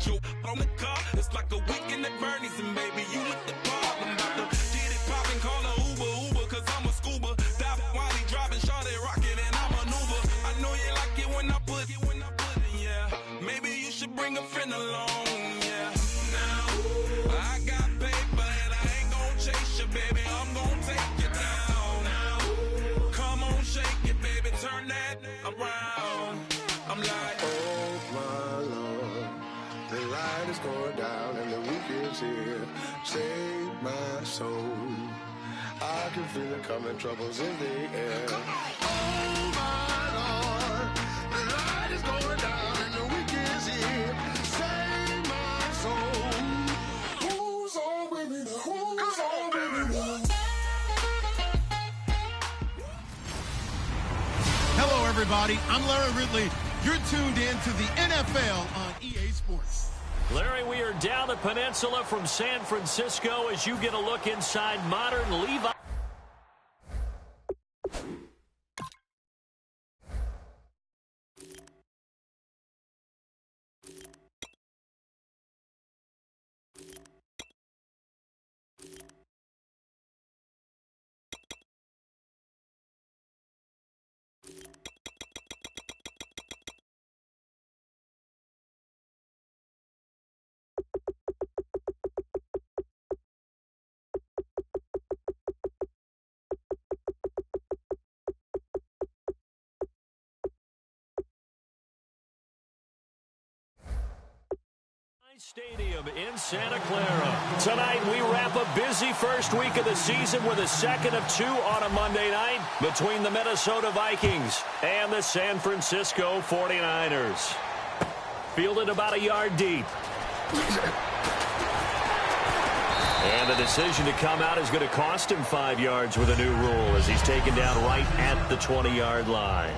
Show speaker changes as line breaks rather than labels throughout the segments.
you on the car. It's like a weekend at Bernie's, and baby, you with the bar. I'm about to get it poppin', call a Uber, cause I'm a scuba. Dive while he driving, shawty rockin', and I maneuver. I know you like it when I put it, yeah. Maybe you should bring a friend along, yeah. Now, I got paper, and I ain't gon' chase you, baby. I'm gon' take you down. Now, come on, shake it, baby, turn that around. I'm like,
oh my Lord, the light is going down and the weekend's here. Save my soul. I can feel it coming, troubles in the air. Oh my Lord, the light is going down and the weekend's here. Save my soul. Who's on with me now? Who's on with me now?
Hello, everybody. I'm Larry Ridley. You're tuned in to the NFL on EA Sports.
Larry, we are down the peninsula from San Francisco as you get a look inside modern Levi. Stadium in Santa Clara. Tonight we wrap a busy first week of the season with a second of two on a Monday night between the Minnesota Vikings and the San Francisco 49ers. Fielded about a yard deep. And the decision to come out is going to cost him 5 yards with a new rule as he's taken down right at the 20-yard line.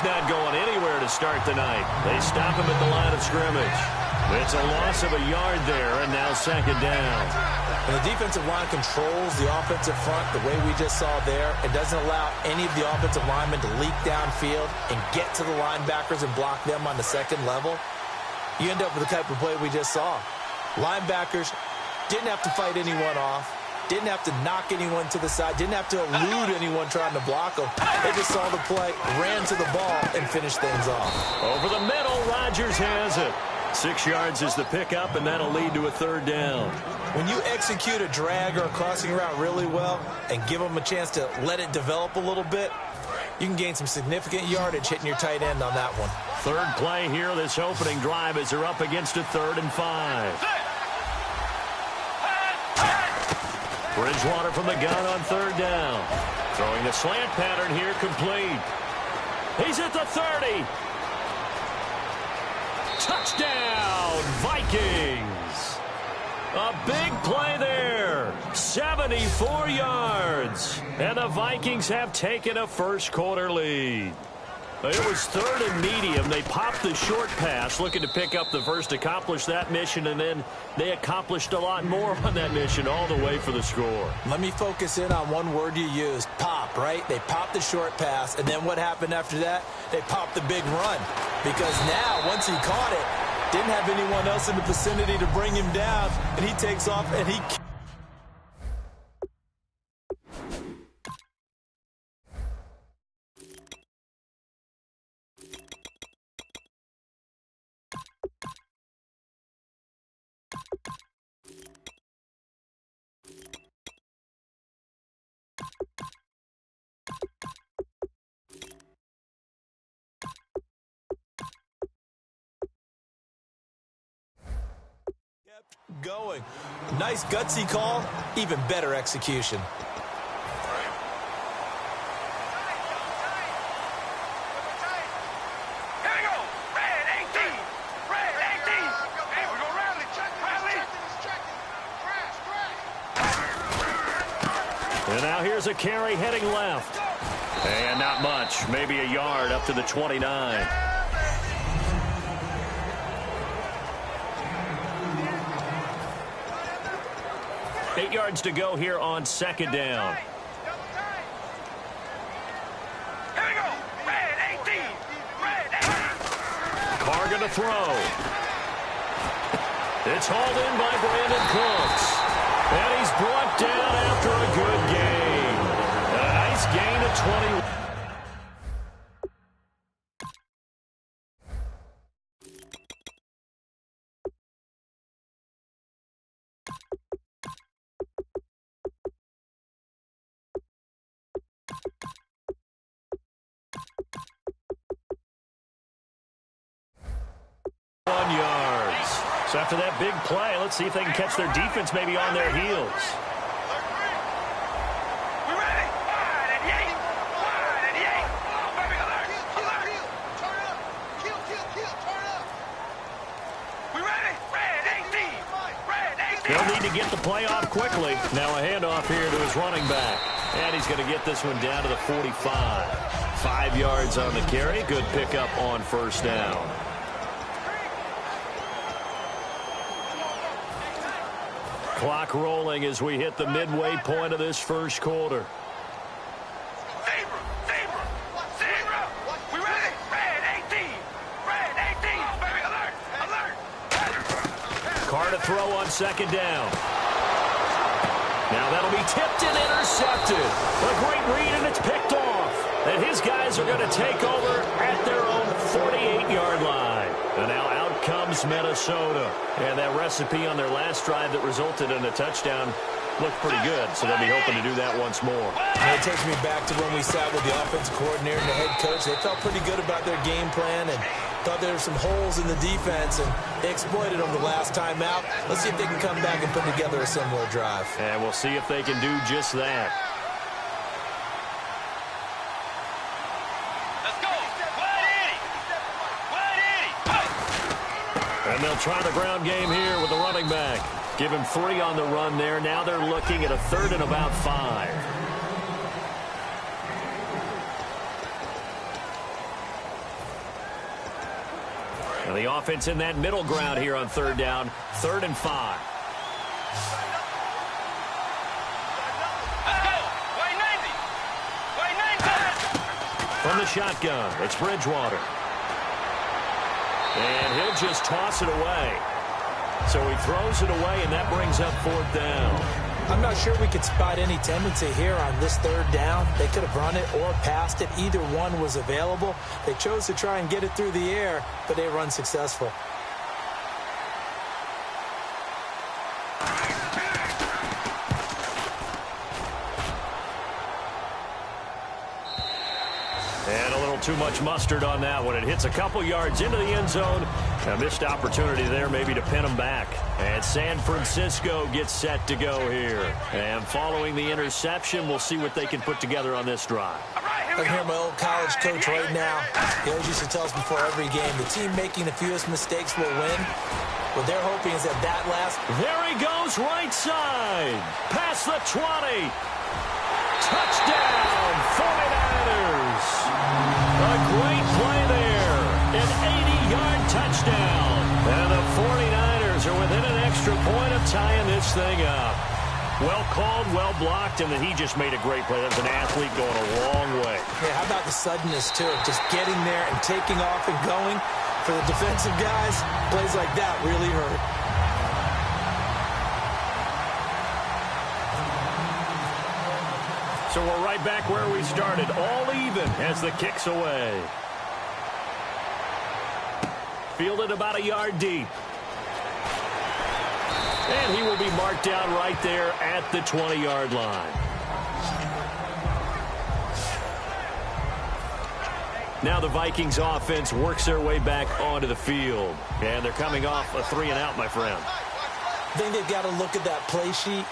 Not going anywhere to start the night. They stop him at the line of scrimmage. It's a loss of a yard there, and now second down.
And the defensive line controls the offensive front the way we just saw there. It doesn't allow any of the offensive linemen to leak downfield and get to the linebackers and block them on the second level. You end up with the type of play we just saw. Linebackers didn't have to fight anyone off. Didn't have to knock anyone to the side. Didn't have to elude anyone trying to block them. They just saw the play, ran to the ball, and finished things off.
Over the middle, Rodgers has it. 6 yards is the pickup, and that'll lead to a third down.
When you execute a drag or a crossing route really well and give them a chance to let it develop a little bit, you can gain some significant yardage hitting your tight end on that one.
Third play here, this opening drive, as they're up against a 3rd and 5. Bridgewater from the gun on 3rd down. Throwing the slant pattern here, complete. He's at the 30. Touchdown, Vikings. A big play there. 74 yards. And the Vikings have taken a first-quarter lead. It was 3rd and medium. They popped the short pass, looking to pick up the first, accomplish that mission, and then they accomplished a lot more on that mission all the way for the score.
Let me focus in on one word you used, pop, right? They popped the short pass, and then what happened after that? They popped the big run. Because now, once he caught it, didn't have anyone else in the vicinity to bring him down, and he takes off, and he... going. Nice gutsy call, even better execution.
And now here's a carry heading left. And not much. Maybe a yard up to the 29. Eight yards to go here on second down.
Here we go. Red 18. Red 18.
Carr going to throw. It's hauled in by Brandon Cooks. And he's brought down after a good gain. A nice gain of 20. Yards. So after that big play, let's see if they can catch their defense maybe on their heels.
We ready? Wide and yank. Wide and yank. Baby, alert. Alert. Turn up. Kill. Turn up. We ready? Red 18. Red 18.
They'll need to get the play off quickly. Now a handoff here to his running back. And he's going to get this one down to the 45. 5 yards on the carry. Good pickup on first down. Clock rolling as we hit the midway point of this first quarter.
Zebra. We ready? Red 18. Red 18. Baby, alert.
Carr to throw on second down. Now that'll be tipped and intercepted. A great read, and it's picked off. And his guys are going to take over at their own 48-yard line. And now out comes Minnesota. And that recipe on their last drive that resulted in a touchdown looked pretty good. So they'll be hoping to do that once more.
And it takes me back to when we sat with the offensive coordinator and the head coach. They felt pretty good about their game plan and thought there were some holes in the defense, and they exploited them the last time out. Let's see if they can come back and put together a similar drive.
And we'll see if they can do just that.
Let's go.
And they'll try the ground game here with the running back. Give him 3 on the run there. Now they're looking at a 3rd and about 5. And the offense in that middle ground here on 3rd down. 3rd and 5. From the shotgun, it's Bridgewater. And he'll just toss it away. So he throws it away, and that brings up 4th down.
I'm not sure we could spot any tendency here on this 3rd down. They could have run it or passed it. Either one was available. They chose to try and get it through the air, but they run successful.
And a little too much mustard on that one. It hits a couple yards into the end zone. A missed opportunity there maybe to pin them back. And San Francisco gets set to go here. And following the interception, we'll see what they can put together on this drive.
I can hear my old college coach right now. He always used to tell us before every game, the team making the fewest mistakes will win. What they're hoping is that last...
There he goes, right side. Past the 20. Touchdown, 49ers. A great play there. An 80-yard touchdown. And the 49ers are within an extra point of tying this thing up. Well called, well blocked, and then he just made a great play. That's an athlete going a long way.
Yeah, how about the suddenness, too, of just getting there and taking off and going? For the defensive guys, plays like that really hurt.
So we're right back where we started, all even as the kick's away. Fielded about a yard deep. And he will be marked down right there at the 20-yard line. Now the Vikings offense works their way back onto the field. And they're coming off a 3-and-out, my friend.
I think they've got to look at that play sheet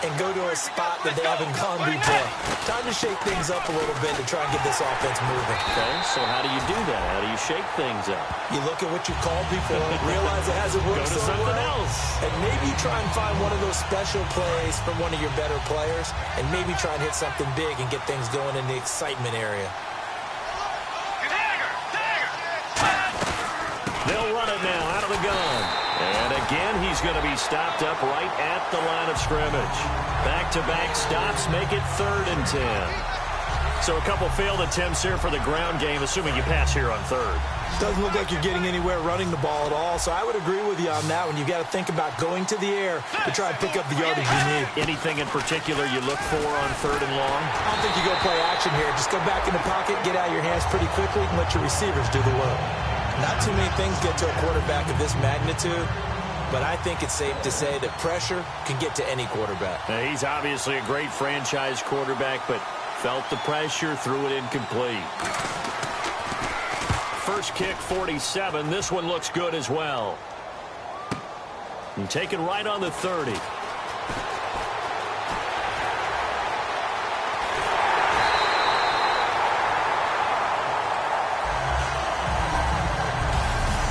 and go to a spot that they haven't gone before. Time to shake things up a little bit to try and get this offense moving.
Okay, so how do you do that? How do you shake things up?
You look at what you called before, realize it hasn't worked
Go to
so
something
well,
else.
and maybe try and find one of those special plays from one of your better players, and maybe try and hit something big and get things going in the excitement area.
They'll run it now out of the gun. And again, he's going to be stopped up right at the line of scrimmage. Back-to-back stops make it 3rd and 10. So a couple failed attempts here for the ground game, assuming you pass here on 3rd.
Doesn't look like you're getting anywhere running the ball at all, so I would agree with you on that one. You've got to think about going to the air to try and pick up the yardage you need.
Anything in particular you look for on 3rd and long?
I don't think you go play action here. Just go back in the pocket, get out of your hands pretty quickly, and let your receivers do the work. Not too many things get to a quarterback of this magnitude, but I think it's safe to say that pressure can get to any quarterback.
Now, he's obviously a great franchise quarterback, but felt the pressure, threw it incomplete. First kick, 47. This one looks good as well. And taken right on the 30.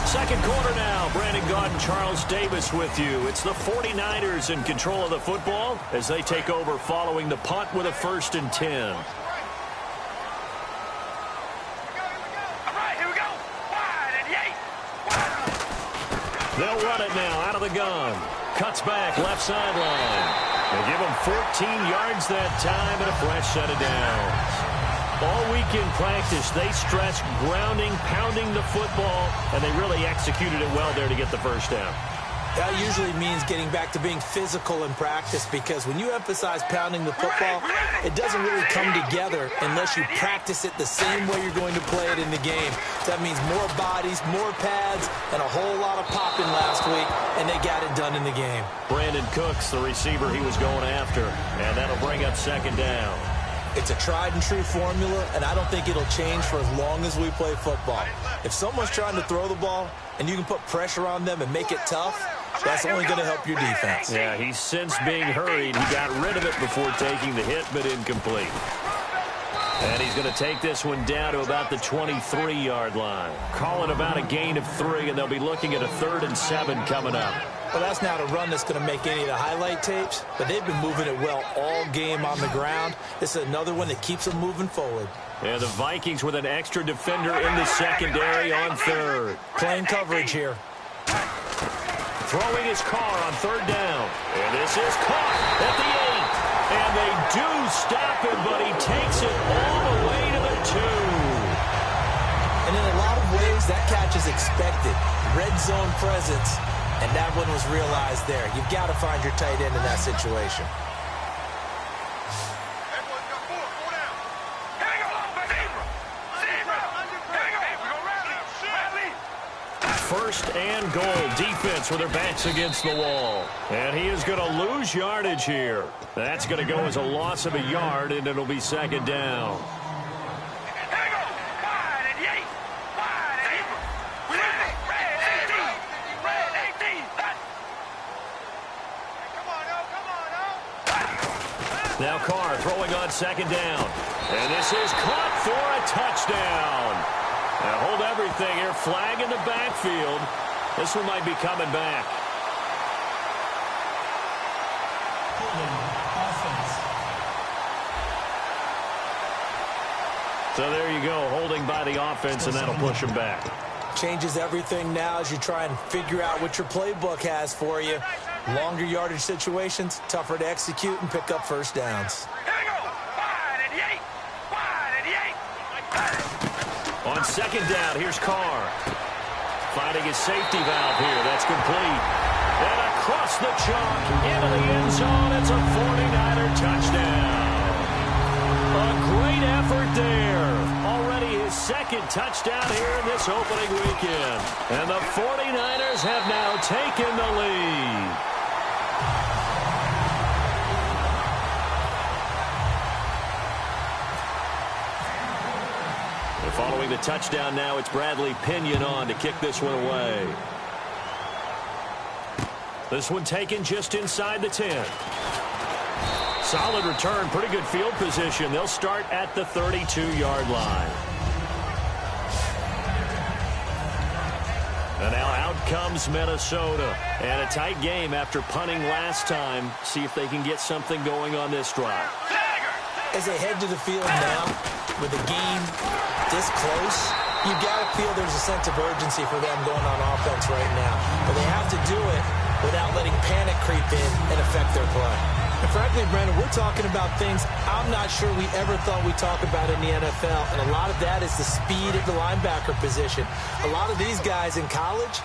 Second quarter now. Brandon Gaudin, Charles Davis with you. It's the 49ers in control of the football as they take over following the punt with a 1st and 10. They'll run it now out of the gun. Cuts back left sideline. They give him 14 yards that time and a fresh set of downs. All week in practice, they stressed grounding, pounding the football, and they really executed it well there to get the first down.
That usually means getting back to being physical in practice, because when you emphasize pounding the football, it doesn't really come together unless you practice it the same way you're going to play it in the game. That means more bodies, more pads, and a whole lot of popping last week, and they got it done in the game.
Brandon Cooks, the receiver he was going after, and that'll bring up 2nd down.
It's a tried-and-true formula, and I don't think it'll change for as long as we play football. If someone's trying to throw the ball and you can put pressure on them and make it tough, that's only going to help your defense.
Yeah, he's since being hurried. He got rid of it before taking the hit, but incomplete. And he's going to take this one down to about the 23-yard line. Call it about a gain of 3, and they'll be looking at a 3rd and 7 coming up.
Well, that's not a run that's going to make any of the highlight tapes, but they've been moving it well all game on the ground. This is another one that keeps them moving forward.
And the Vikings with an extra defender in the secondary on 3rd.
Playing coverage here.
Throwing his car on 3rd down. And this is caught at the 8. And they do stop him, but he takes it all the way to the 2.
And in a lot of ways, that catch is expected. Red zone presence. And that one was realized there. You've got to find your tight end in that situation.
First and goal. Defense with their backs against the wall. And he is going to lose yardage here. That's going to go as a loss of a yard, and it'll be 2nd down. Now Carr throwing on 2nd down. And this is caught for a touchdown. Now hold everything here. Flag in the backfield. This one might be coming back. So there you go. Holding by the offense, and that'll push him back.
Changes everything now as you try and figure out what your playbook has for you. Longer yardage situations, tougher to execute and pick up first downs.
On 2nd down, here's Carr. Finding his safety valve here. That's complete. And across the chalk into the end zone. It's a 49er touchdown. A great effort there. Already his 2nd touchdown here in this opening weekend. And the 49ers have now taken the lead. Following the touchdown now, it's Bradley Pinion on to kick this one away. This one taken just inside the 10. Solid return, pretty good field position. They'll start at the 32-yard line. And now out comes Minnesota. And a tight game after punting last time. See if they can get something going on this drive.
As they head to the field now, with the game this close, you've got to feel there's a sense of urgency for them going on offense right now. But they have to do it without letting panic creep in and affect their play. And frankly, Brandon, we're talking about things I'm not sure we ever thought we'd talk about in the NFL. And a lot of that is the speed of the linebacker position. A lot of these guys in college,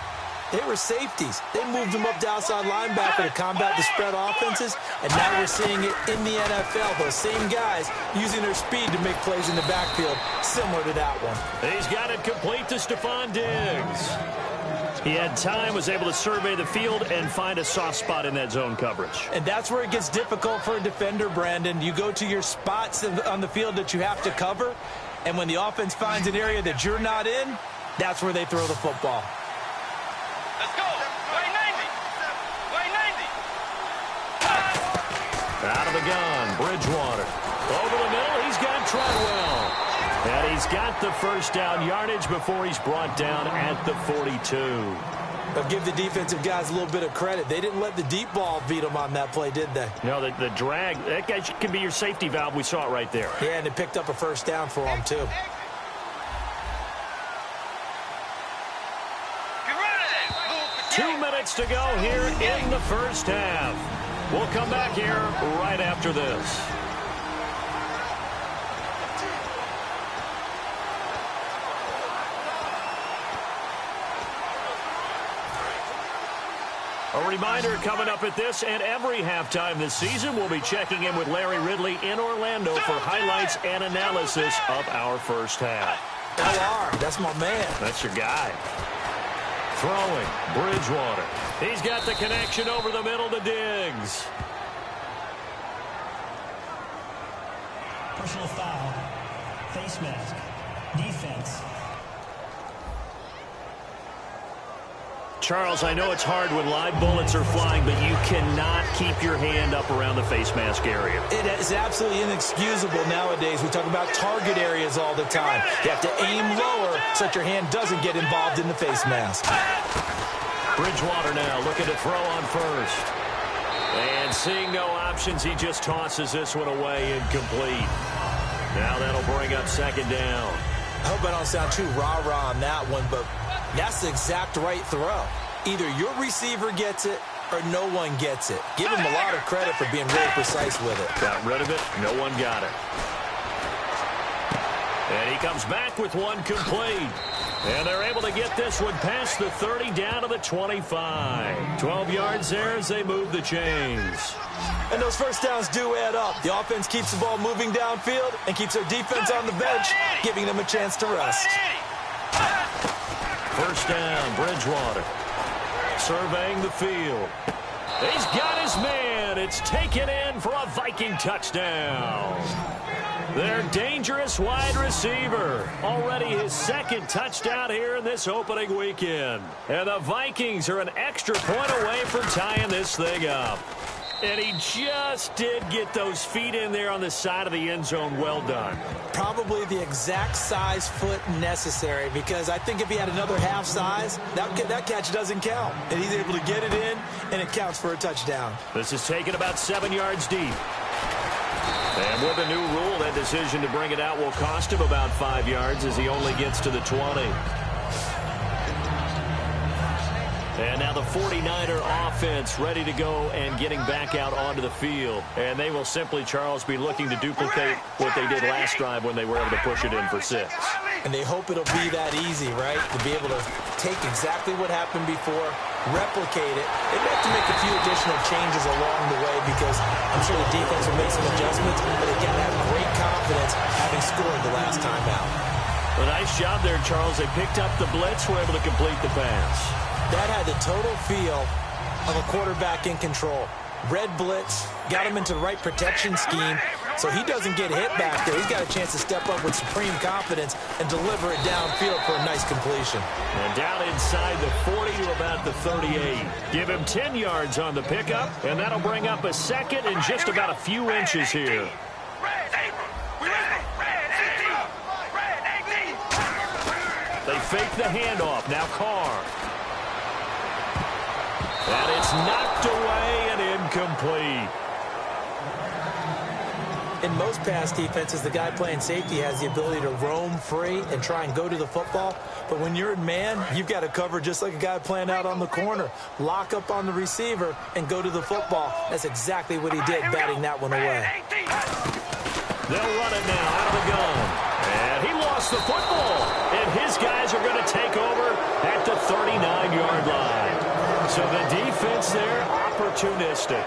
they were safeties. They moved them up to outside linebacker to combat the spread offenses. And now we're seeing it in the NFL. Those same guys using their speed to make plays in the backfield, similar to that one.
He's got it complete to Stephon Diggs. He had time, was able to survey the field and find a soft spot in that zone coverage.
And that's where it gets difficult for a defender, Brandon. You go to your spots on the field that you have to cover, and when the offense finds an area that you're not in, that's where they throw the football.
Let's go. Way 90. Way 90.
Out of the gun, Bridgewater. Over the middle, he's got Treadwell. And he's got the first down yardage before he's brought down at the 42.
But give the defensive guys a little bit of credit. They didn't let the deep ball beat them on that play, did they?
No, the drag, that guy can be your safety valve. We saw it right there.
Yeah, and they picked up a first down for him, too.
2 minutes to go here in the first half. We'll come back here right after this. A reminder coming up at this and every halftime this season, we'll be checking in with Larry Ridley in Orlando for highlights and analysis of our first half.
LR, that's my man.
That's your guy. Throwing, Bridgewater. He's got the connection over the middle to Diggs.
Personal foul, face mask, defense.
Charles, I know it's hard when live bullets are flying, but you cannot keep your hand up around the face mask area.
It is absolutely inexcusable nowadays. We talk about target areas all the time. You have to aim lower so that your hand doesn't get involved in the face mask.
Bridgewater now looking to throw on first. And seeing no options, he just tosses this one away incomplete. Now that'll bring up second down.
I hope I don't sound too rah-rah on that one, but that's the exact right throw. Either your receiver gets it or no one gets it. Give him a lot of credit for being really precise with it.
Got rid of it. No one got it. And he comes back with one complete. And they're able to get this one past the 30 down to the 25. 12 yards there as they move the chains.
And those first downs do add up. The offense keeps the ball moving downfield and keeps their defense on the bench, giving them a chance to rest.
First down, Bridgewater. Surveying the field. He's got his man. It's taken in for a Viking touchdown. Their dangerous wide receiver. Already his second touchdown here in this opening weekend. And the Vikings are an extra point away from tying this thing up. And he just did get those feet in there on the side of the end zone. Well done.
Probably the exact size foot necessary, because I think if he had another half size, that catch doesn't count. And he's able to get it in, and it counts for a touchdown.
This is taken about 7 yards deep. And with a new rule, that decision to bring it out will cost him about 5 yards as he only gets to the 20. And now the 49er offense ready to go and getting back out onto the field. And they will simply, Charles, be looking to duplicate what they did last drive when they were able to push it in for 6.
And they hope it'll be that easy, right? To be able to take exactly what happened before, replicate it. They have to make a few additional changes along the way because I'm sure the defense will make some adjustments, but they got to have great confidence having scored the last time out.
A nice job there, Charles. They picked up the blitz, were able to complete the pass.
That had the total feel of a quarterback in control. Red blitz, got him into the right protection scheme, So he doesn't get hit back there. He's got a chance to step up with supreme confidence and deliver it downfield for a nice completion.
And down inside the 40 to about the 38. Give him 10 yards on the pickup, and that'll bring up a second in just about a few inches here. They fake the handoff. Now Carr. And it's knocked away and incomplete.
In most pass defenses, the guy playing safety has the ability to roam free and try and go to the football. But when you're in man, you've got to cover just like a guy playing out on the corner. Lock up on the receiver and go to the football. That's exactly what he did, batting that one away.
They'll run it now out of the gun. And he lost the football. And his guys are going to take over at the 39-yard line. So the defense there, opportunistic.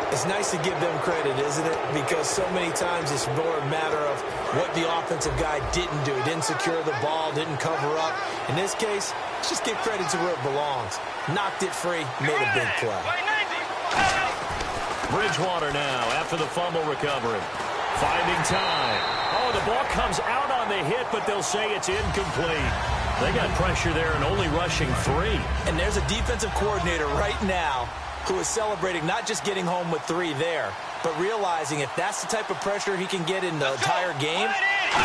It's nice to give them credit, isn't it? Because so many times it's more a matter of what the offensive guy didn't do. Didn't secure the ball, didn't cover up. In this case, let's just give credit to where it belongs. Knocked it free, made a big play.
Bridgewater now after the fumble recovery. Finding time. Oh, the ball comes out on the hit, but they'll say it's incomplete. They got pressure there and only rushing 3.
And there's a defensive coordinator right now who is celebrating not just getting home with 3 there, but realizing if that's the type of pressure he can get in the entire game,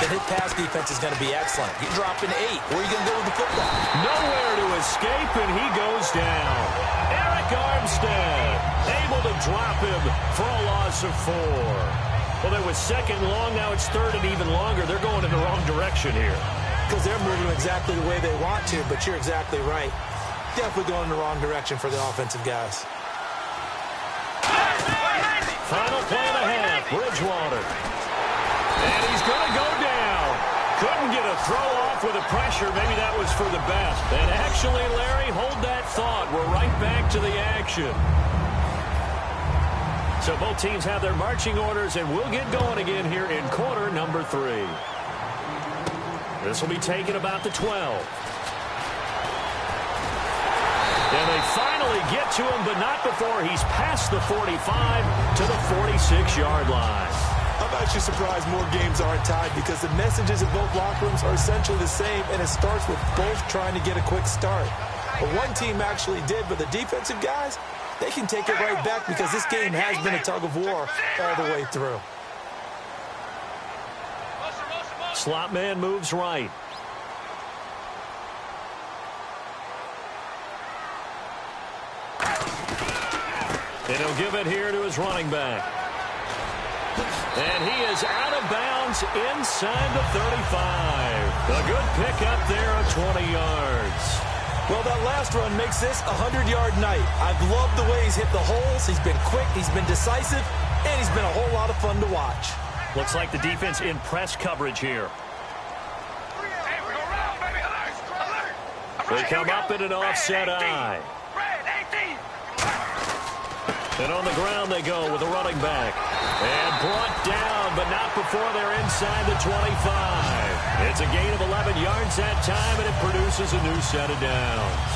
then his pass defense is going to be excellent. He's dropping 8. Where are you going to go with the football?
Nowhere to escape, and he goes down. Eric Armstead able to drop him for a loss of 4. Well, there was second long. Now it's third and even longer. They're going in the wrong direction here.
Because they're moving exactly the way they want to, but you're exactly right. Definitely going in the wrong direction for the offensive guys.
Final play and a half, Bridgewater. And he's going to go down. Couldn't get a throw off with the pressure. Maybe that was for the best. And actually, Larry, hold that thought. We're right back to the action. So both teams have their marching orders, and we'll get going again here in quarter number 3. This will be taken about the 12. And they finally get to him, but not before he's past the 45 to the 46-yard line.
I'm actually surprised more games aren't tied because the messages in both locker rooms are essentially the same, and it starts with both trying to get a quick start. But one team actually did, but the defensive guys, they can take it right back because this game has been a tug of war all the way through.
Slot man moves right. And he'll give it here to his running back. And he is out of bounds inside the 35. A good pickup there of 20 yards.
Well, that last run makes this a 100-yard night. I've loved the way he's hit the holes. He's been quick, he's been decisive, and he's been a whole lot of fun to watch.
Looks like the defense in press coverage here. They come up in an offset eye. And on the ground they go with the running back. And brought down, but not before they're inside the 25. It's a gain of 11 yards that time, and it produces a new set of downs.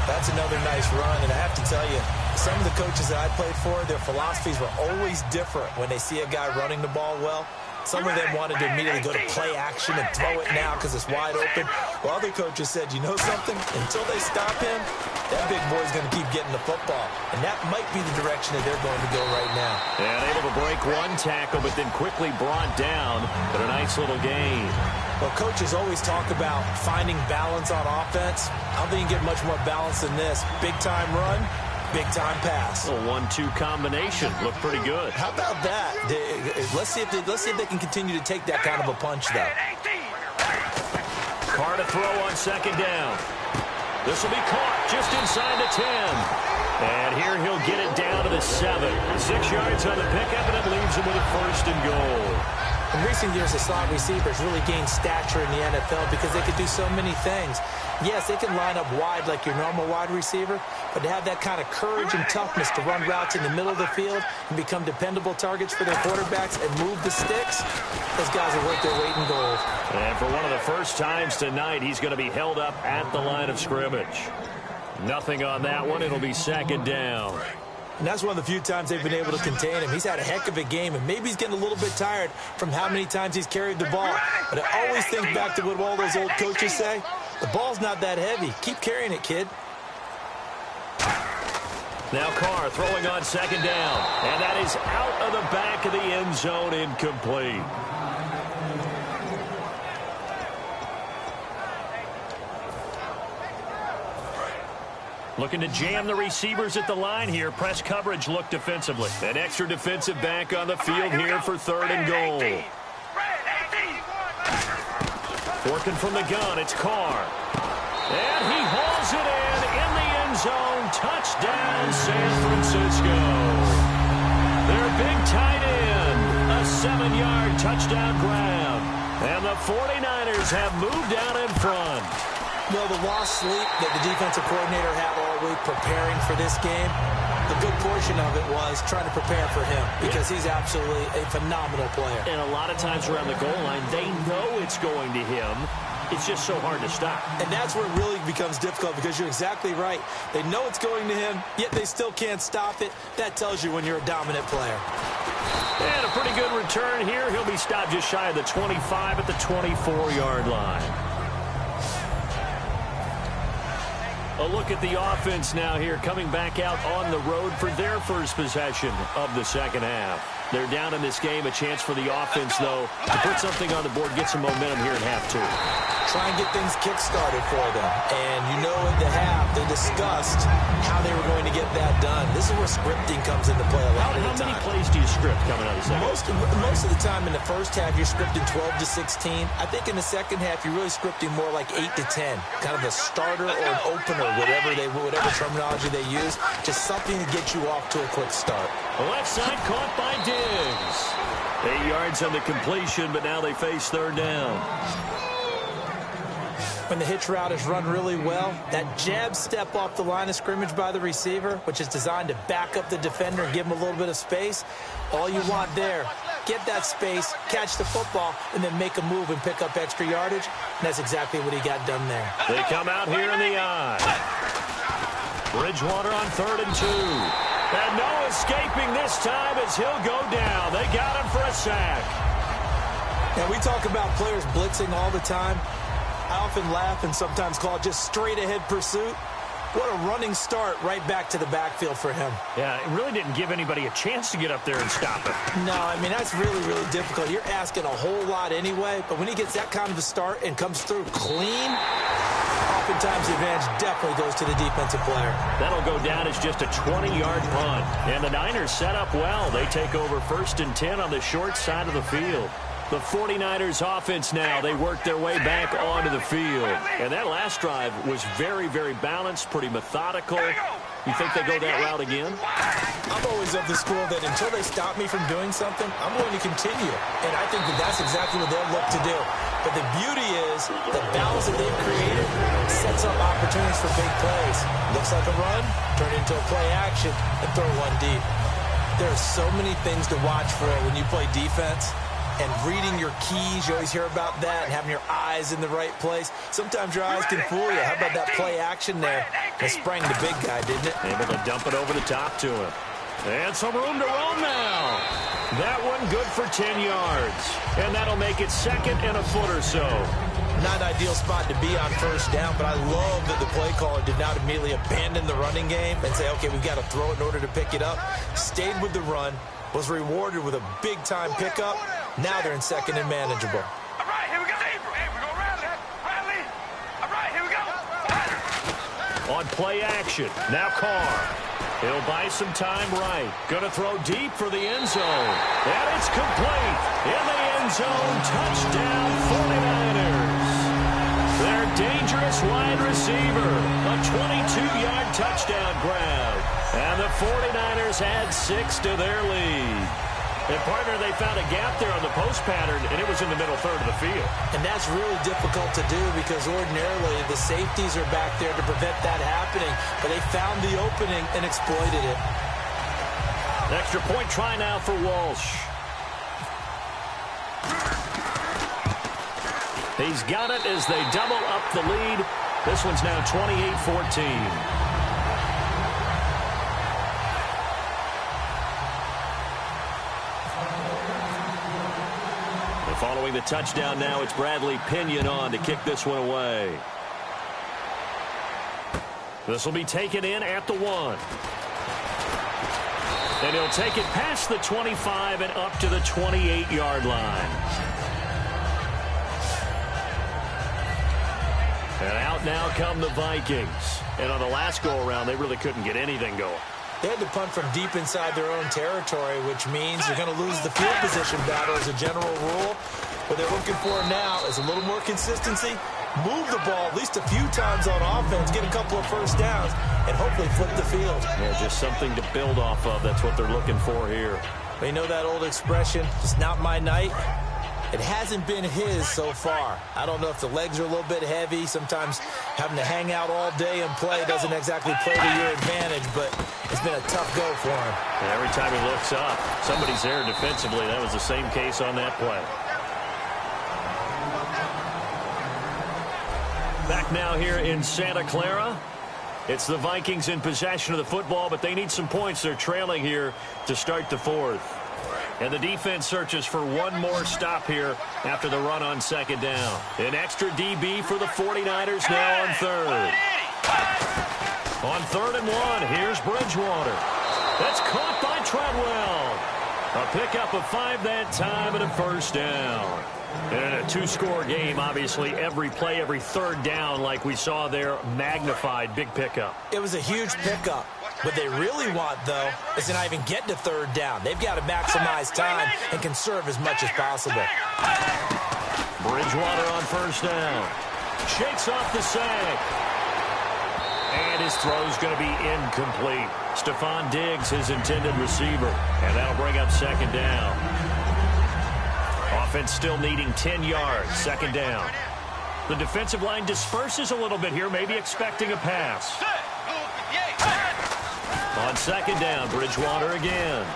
That's another nice run, and I have to tell you, some of the coaches that I played for, their philosophies were always different when they see a guy running the ball well. Some of them wanted to immediately go to play action and throw it now because it's wide open. While other coaches said, you know something? Until they stop him, that big boy's going to keep getting the football. And that might be the direction that they're going to go right now.
And able to break one tackle, but then quickly brought down. But a nice little gain.
Well, coaches always talk about finding balance on offense. I don't think you can get much more balance than this. Big-time run, big-time pass.
A 1-2 combination. Looked pretty good.
How about that? Let's see if they can continue to take that kind of a punch, though.
Carr to throw on second down. This will be caught just inside the 10. And here he'll get it down to the 7. 6 yards on the pickup, and it leaves him with a first and goal.
In recent years, the slot receivers really gained stature in the NFL because they could do so many things. Yes, they can line up wide like your normal wide receiver, but to have that kind of courage and toughness to run routes in the middle of the field and become dependable targets for their quarterbacks and move the sticks, those guys are worth their weight in gold.
And for one of the first times tonight, he's going to be held up at the line of scrimmage. Nothing on that one. It'll be second down.
And that's one of the few times they've been able to contain him. He's had a heck of a game, and maybe he's getting a little bit tired from how many times he's carried the ball. But I always think back to what all those old coaches say. The ball's not that heavy. Keep carrying it, kid.
Now Carr throwing on second down. And that is out of the back of the end zone, incomplete. Looking to jam the receivers at the line here. Press coverage look defensively. An extra defensive back on the field here for 3rd and goal. Working from the gun, it's Carr. And he hauls it in the end zone. Touchdown, San Francisco. Their big tight end, a 7-yard touchdown grab. And the 49ers have moved out in front.
Well, the lost sleep that the defensive coordinator had all week preparing for this game, a good portion of it was trying to prepare for him because he's absolutely a phenomenal player.
And a lot of times around the goal line, they know it's going to him. It's just so hard to stop.
And that's where it really becomes difficult because you're exactly right. They know it's going to him, yet they still can't stop it. That tells you when you're a dominant player.
And a pretty good return here. He'll be stopped just shy of the 25 at the 24-yard line. A look at the offense now here, coming back out on the road for their first possession of the second half. They're down in this game. A chance for the offense, though, to put something on the board, get some momentum here in half 2.
Try and get things kick-started for them. And you know at the half, they discussed how they were going to get that done. This is where scripting comes into play a lot of the time.
How many plays do you script coming out of the second?
Most of the time in the first half, you're scripting 12 to 16. I think in the second half, you're really scripting more like 8 to 10. Kind of a starter or an opener, whatever terminology they use. Just something to get you off to a quick start.
The left side caught by Diggs. 8 yards on the completion, but now they face 3rd down.
When the hitch route is run really well, that jab step off the line of scrimmage by the receiver, which is designed to back up the defender and give him a little bit of space, all you want there, get that space, catch the football, and then make a move and pick up extra yardage. And that's exactly what he got done there.
They come out here in the eye. Bridgewater on 3rd and 2. And no escaping this time as he'll go down. They got him for a sack.
Now, we talk about players blitzing all the time. I often laugh and sometimes call it just straight-ahead pursuit. What a running start right back to the backfield for him.
Yeah, it really didn't give anybody a chance to get up there and stop it.
No, I mean, that's really, really difficult. You're asking a whole lot anyway, but when he gets that kind of a start and comes through clean, oftentimes the advantage definitely goes to the defensive player.
That'll go down as just a 20-yard punt. And the Niners set up well. They take over 1st and 10 on the short side of the field. The 49ers offense now, they work their way back onto the field. And that last drive was very, very balanced, pretty methodical. You think they go that route again?
I'm always of the school that until they stop me from doing something, I'm going to continue. And I think that that's exactly what they'll look to do. But the beauty is the balance that they've created sets up opportunities for big plays. Looks like a run, turn it into a play action, and throw one deep. There are so many things to watch for when you play defense. And reading your keys, you always hear about that, and having your eyes in the right place. Sometimes your eyes can fool you. How about that play action there? It sprang the big guy, didn't it?
Able to dump it over the top to him. And some room to roam now. That one good for 10 yards. And that'll make it 2nd and a foot or so.
Not an ideal spot to be on 1st down, but I love that the play caller did not immediately abandon the running game and say, okay, we've got to throw it in order to pick it up. Stayed with the run, was rewarded with a big-time pickup. Now they're in 2nd and manageable.
All right, here we go. Hey, we're going to rally. All right, here we go.
On play action, now Carr. He'll buy some time right. Going to throw deep for the end zone. And it's complete. In the end zone, touchdown 49ers. Their dangerous wide receiver. A 22-yard touchdown grab. And the 49ers add 6 to their lead. And, partner, they found a gap there on the post pattern, and it was in the middle third of the field.
And that's really difficult to do because ordinarily the safeties are back there to prevent that happening. But they found the opening and exploited it.
Extra point try now for Walsh. He's got it as they double up the lead. This one's now 28-14. Throwing the touchdown now, it's Bradley Pinion on to kick this one away. This will be taken in at the 1. And he'll take it past the 25 and up to the 28-yard line. And out now come the Vikings. And on the last go-around, they really couldn't get anything going.
They had to punt from deep inside their own territory, which means you're going to lose the field position battle as a general rule. What they're looking for now is a little more consistency, move the ball at least a few times on offense, get a couple of first downs, and hopefully flip the field.
Yeah, just something to build off of. That's what they're looking for here.
You know that old expression, it's not my night? It hasn't been his so far. I don't know if the legs are a little bit heavy. Sometimes having to hang out all day and play doesn't exactly play to your advantage, but it's been a tough go for him.
And every time he looks up, somebody's there defensively. That was the same case on that play. Back now here in Santa Clara. It's the Vikings in possession of the football, but they need some points. They're trailing here to start the 4th. And the defense searches for one more stop here after the run on 2nd down. An extra DB for the 49ers now on 3rd. On 3rd and 1, here's Bridgewater. That's caught by Treadwell. A pickup of 5 that time and a first down. And in a 2-score game, obviously, every play, every 3rd down, like we saw there, magnified, big pickup.
It was a huge pickup. What they really want, though, is to not even get to 3rd down. They've got to maximize time and conserve as much as possible.
Bridgewater on 1st down. Shakes off the sack. And his throw's going to be incomplete. Stephon Diggs, his intended receiver. And that'll bring up 2nd down. Offense still needing 10 yards, 2nd down. The defensive line disperses a little bit here, maybe expecting a pass. On 2nd down, Bridgewater again.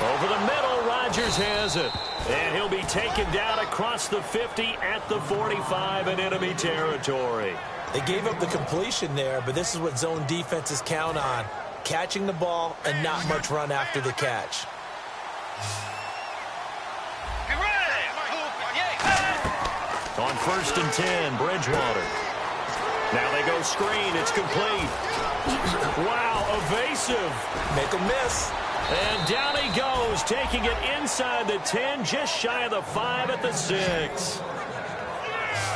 Over the middle, Rodgers has it. And he'll be taken down across the 50 at the 45 in enemy territory.
They gave up the completion there, but this is what zone defenses count on. Catching the ball and not much run after the catch.
On 1st and 10, Bridgewater. Now they go screen. It's complete. Wow, evasive.
Make a miss.
And down he goes, taking it inside the 10, just shy of the 5 at the 6.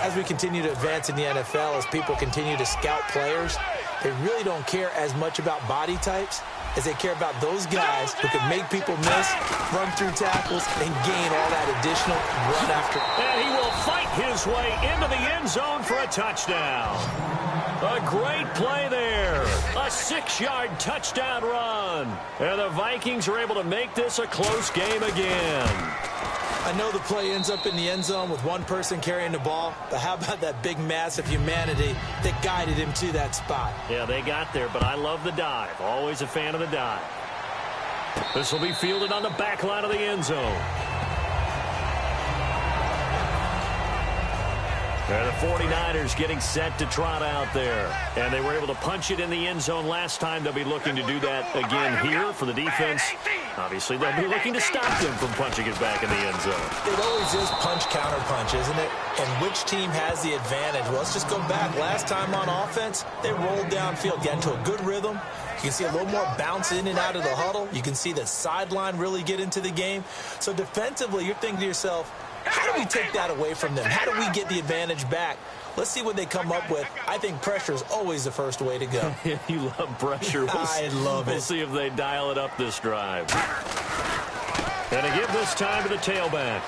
As we continue to advance in the NFL, as people continue to scout players, they really don't care as much about body types as they care about those guys who can make people miss, run through tackles, and gain all that additional run after.
And he will fight his way into the end zone for a touchdown. A great play there. A 6-yard touchdown run. And the Vikings are able to make this a close game again.
I know the play ends up in the end zone with one person carrying the ball, but how about that big mass of humanity that guided him to that spot?
Yeah, they got there, but I love the dive. Always a fan of the dive. This will be fielded on the back line of the end zone. And the 49ers getting set to trot out there. And they were able to punch it in the end zone last time. They'll be looking to do that again here for the defense. Obviously, they'll be looking to stop them from punching it back in the end zone.
It always is punch-counter-punch, isn't it? And which team has the advantage? Well, let's just go back. Last time on offense, they rolled downfield, got into a good rhythm. You can see a little more bounce in and out of the huddle. You can see the sideline really get into the game. So defensively, you're thinking to yourself, how do we take that away from them? How do we get the advantage back? Let's see what they come up with. I think pressure is always the first way to go.
You love pressure.
I love it.
We'll see if they dial it up this drive. And to give this time to the tailback.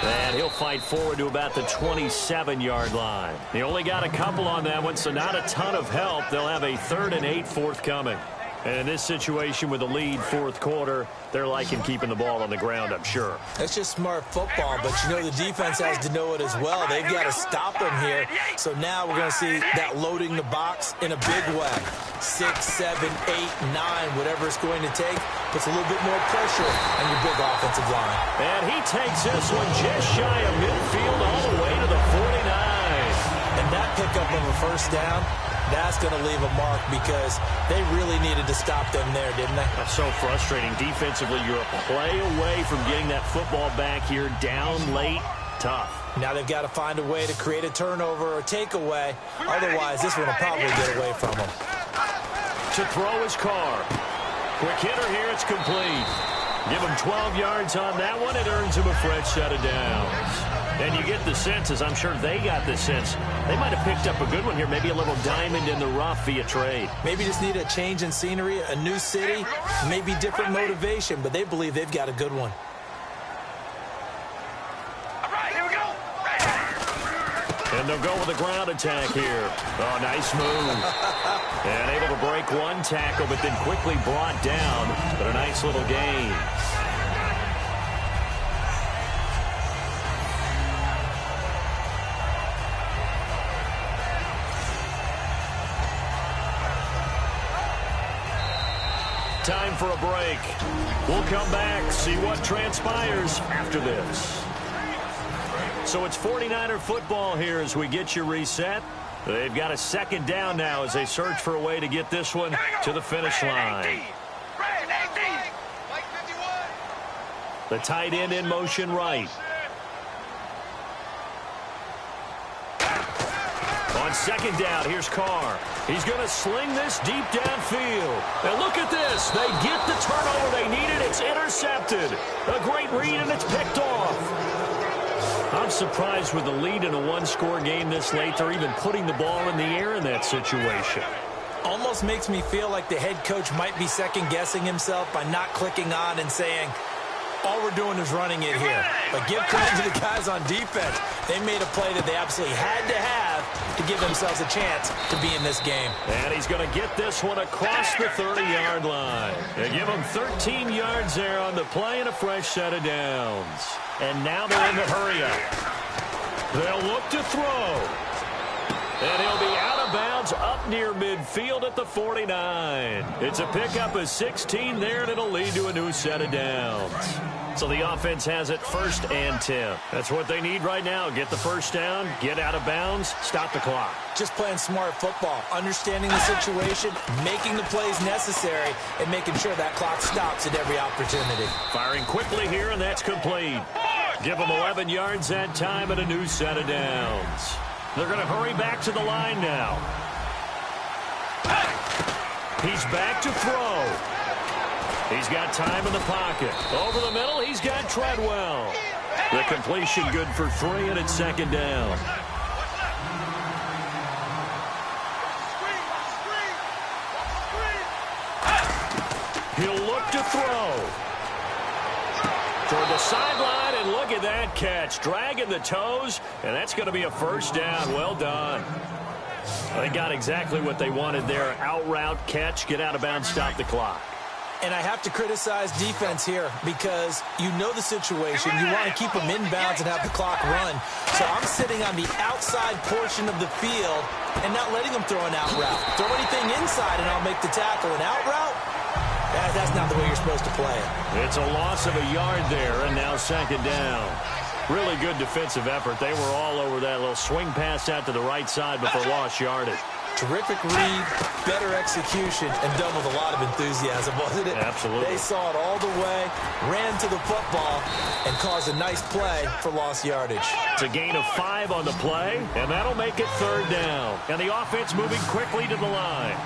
And he'll fight forward to about the 27-yard line. He only got a couple on that one, so not a ton of help. They'll have a 3rd and 8 forthcoming. And in this situation with the lead 4th quarter, they're liking keeping the ball on the ground, I'm sure.
That's just smart football, but you know the defense has to know it as well. They've got to stop them here. So now we're going to see that loading the box in a big way. 6, 7, 8, 9, whatever it's going to take, puts a little bit more pressure on your big offensive line.
And he takes this one just shy of midfield all the way to the 49.
And that pickup of a first down, that's going to leave a mark because they really needed to stop them there, didn't they?
That's so frustrating. Defensively, you're a play away from getting that football back here down late. Tough.
Now they've got to find a way to create a turnover or takeaway. Otherwise, this one will probably get away from them.
To throw his car. Quick hitter here. It's complete. Give him 12 yards on that one. It earns him a fresh set of downs. And you get the sense, as I'm sure they got the sense, they might have picked up a good one here, maybe a little diamond in the rough via trade.
Maybe just need a change in scenery, a new city, maybe different motivation, but they believe they've got a good one.
All right, here we go.
And they'll go with a ground attack here. Oh, nice move. And able to break one tackle, but then quickly brought down. But a nice little gain. Time for a break. We'll come back, see what transpires after this. So it's 49er football here as we get you reset. They've got a second down now as they search for a way to get this one to the finish line. The tight end in motion right. On second down, here's Carr. He's going to sling this deep downfield. And look at this. They get the turnover they needed. It's intercepted. A great read, and it's picked off. I'm surprised with the lead in a one-score game this late. They're even putting the ball in the air in that situation.
Almost makes me feel like the head coach might be second-guessing himself by not clicking on and saying, all we're doing is running it here. But give credit to the guys on defense. They made a play that they absolutely had to have to give themselves a chance to be in this game.
And he's going to get this one across the 30-yard line. They give him 13 yards there on the play and a fresh set of downs. And now they're in the hurry-up. They'll look to throw. And he'll be out of bounds up near midfield at the 49. It's a pickup of 16 there, and it'll lead to a new set of downs. So the offense has it 1st and 10. That's what they need right now. Get the first down, get out of bounds, stop the clock.
Just playing smart football, understanding the situation, making the plays necessary, and making sure that clock stops at every opportunity.
Firing quickly here, and that's complete. Give them 11 yards that time and a new set of downs. They're going to hurry back to the line now. He's back to throw. He's got time in the pocket. Over the middle, he's got Treadwell. The completion good for 3, and it's second down. He'll look to throw. Toward the sideline, and look at that catch. Dragging the toes, and that's going to be a first down. Well done. They got exactly what they wanted there. Out route, catch, get out of bounds, stop the clock.
And I have to criticize defense here because you know the situation. You want to keep them inbounds and have the clock run. So I'm sitting on the outside portion of the field and not letting them throw an out route. Throw anything inside and I'll make the tackle. An out route? That's not the way you're supposed to play it.
It's a loss of a yard there, and now second down. Really good defensive effort. They were all over that little swing pass out to the right side before lost yardage.
Terrific read, better execution, and done with a lot of enthusiasm, wasn't it?
Absolutely.
They saw it all the way, ran to the football, and caused a nice play for lost yardage.
It's a gain of 5 on the play, and that'll make it third down. And the offense moving quickly to the line.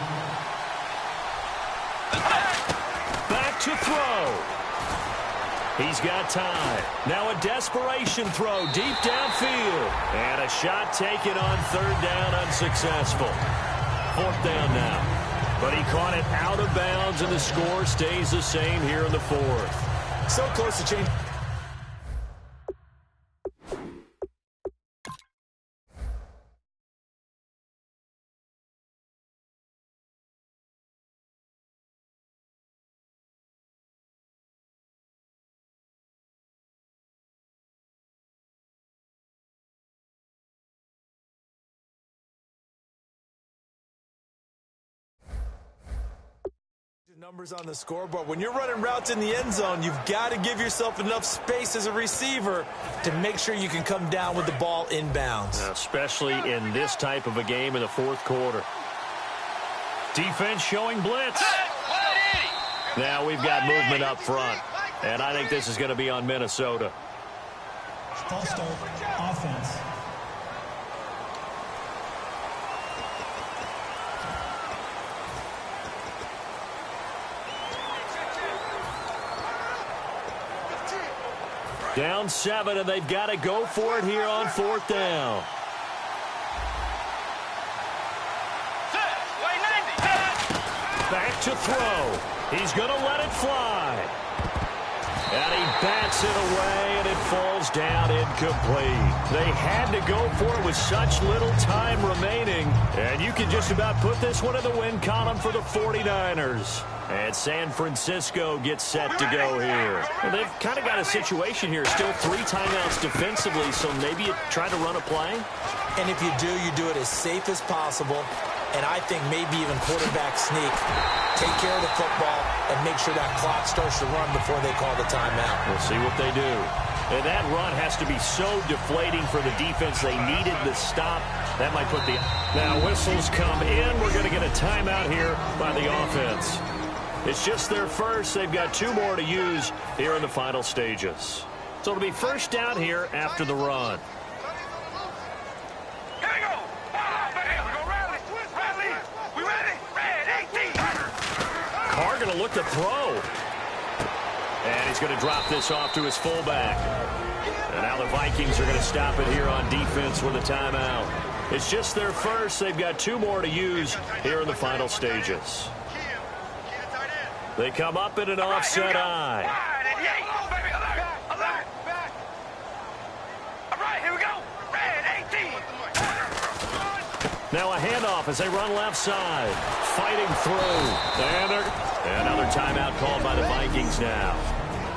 Back to throw. He's got time. Now a desperation throw deep downfield. And a shot taken on third down, unsuccessful. Fourth down now. But he caught it out of bounds, and the score stays the same here in the fourth.
So close to change. Numbers on the scoreboard. When you're running routes in the end zone, you've got to give yourself enough space as a receiver to make sure you can come down with the ball inbounds.
Especially in this type of a game in the fourth quarter. Defense showing blitz. Now we've got movement up front, and I think this is going to be on Minnesota.
False start, offense.
Down 7, and they've got to go for it here on 4th down. Back to throw. He's going to let it fly. And he bats it away, and it falls down incomplete. They had to go for it with such little time remaining. And you can just about put this one in the win column for the 49ers. And San Francisco gets set to go here. Well, they've kind of got a situation here. Still 3 timeouts defensively, so maybe you try to run a play.
And if you do it as safe as possible. And I think maybe even quarterback sneak. Take care of the football and make sure that clock starts to run before they call the timeout.
We'll see what they do. And that run has to be so deflating for the defense. They needed the stop. That might put the... Now whistles come in. We're going to get a timeout here by the offense. It's just their first. They've got 2 more to use here in the final stages. So it'll be first down here after the run.
Here we go. We go rally. We ready? Red 18.
Carr going to look to throw. And he's going to drop this off to his fullback. And now the Vikings are going to stop it here on defense with a timeout. It's just their first. They've got 2 more to use here in the final stages. They come up in an offset eye.
All right, here we go. Red 18.
Now a handoff as they run left side. Fighting through. And another timeout called by the Vikings now.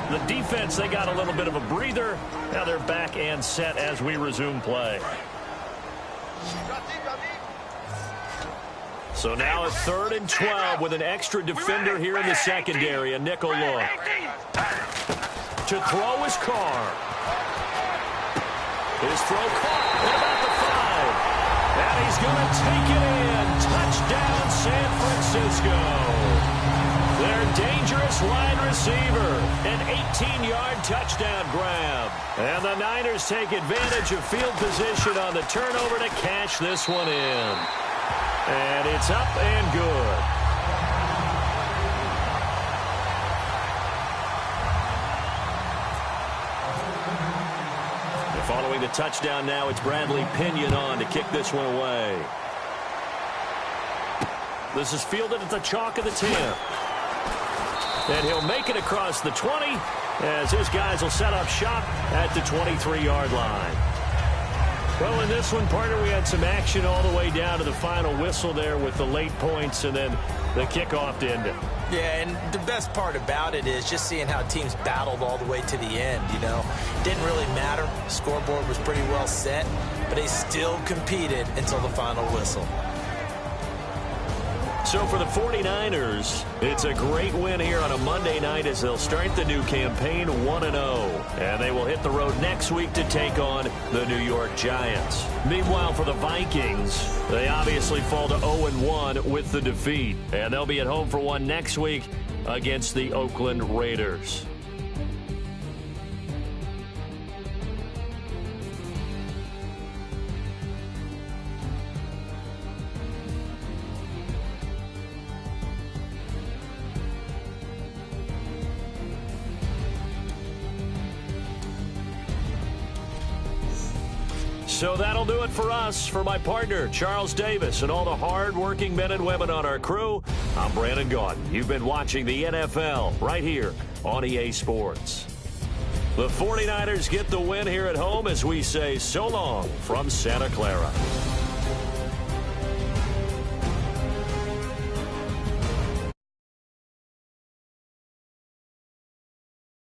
The defense, they got a little bit of a breather. Now they're back and set as we resume play. So now a 3rd and 12 with an extra defender here in the secondary. A nickel look. To throw is Carr. His throw caught at about the 5. And he's going to take it in. Touchdown, San Francisco. Their dangerous wide receiver. An 18-yard touchdown grab. And the Niners take advantage of field position on the turnover to cash this one in. And it's up and good. And following the touchdown now, it's Bradley Pinion on to kick this one away. This is fielded at the chalk of the 10. And he'll make it across the 20 as his guys will set up shop at the 23-yard line. Well, in this one, partner, we had some action all the way down to the final whistle there with the late points and then the kickoff to end it.
Yeah, and the best part about it is just seeing how teams battled all the way to the end, you know. Didn't really matter. Scoreboard was pretty well set, but they still competed until the final whistle.
So for the 49ers, it's a great win here on a Monday night as they'll start the new campaign 1-0. And they will hit the road next week to take on the New York Giants. Meanwhile, for the Vikings, they obviously fall to 0-1 with the defeat. And they'll be at home for one next week against the Oakland Raiders. So that'll do it for us. For my partner, Charles Davis, and all the hard-working men and women on our crew, I'm Brandon Gaudin. You've been watching the NFL right here on EA Sports. The 49ers get the win here at home as we say so long from Santa Clara.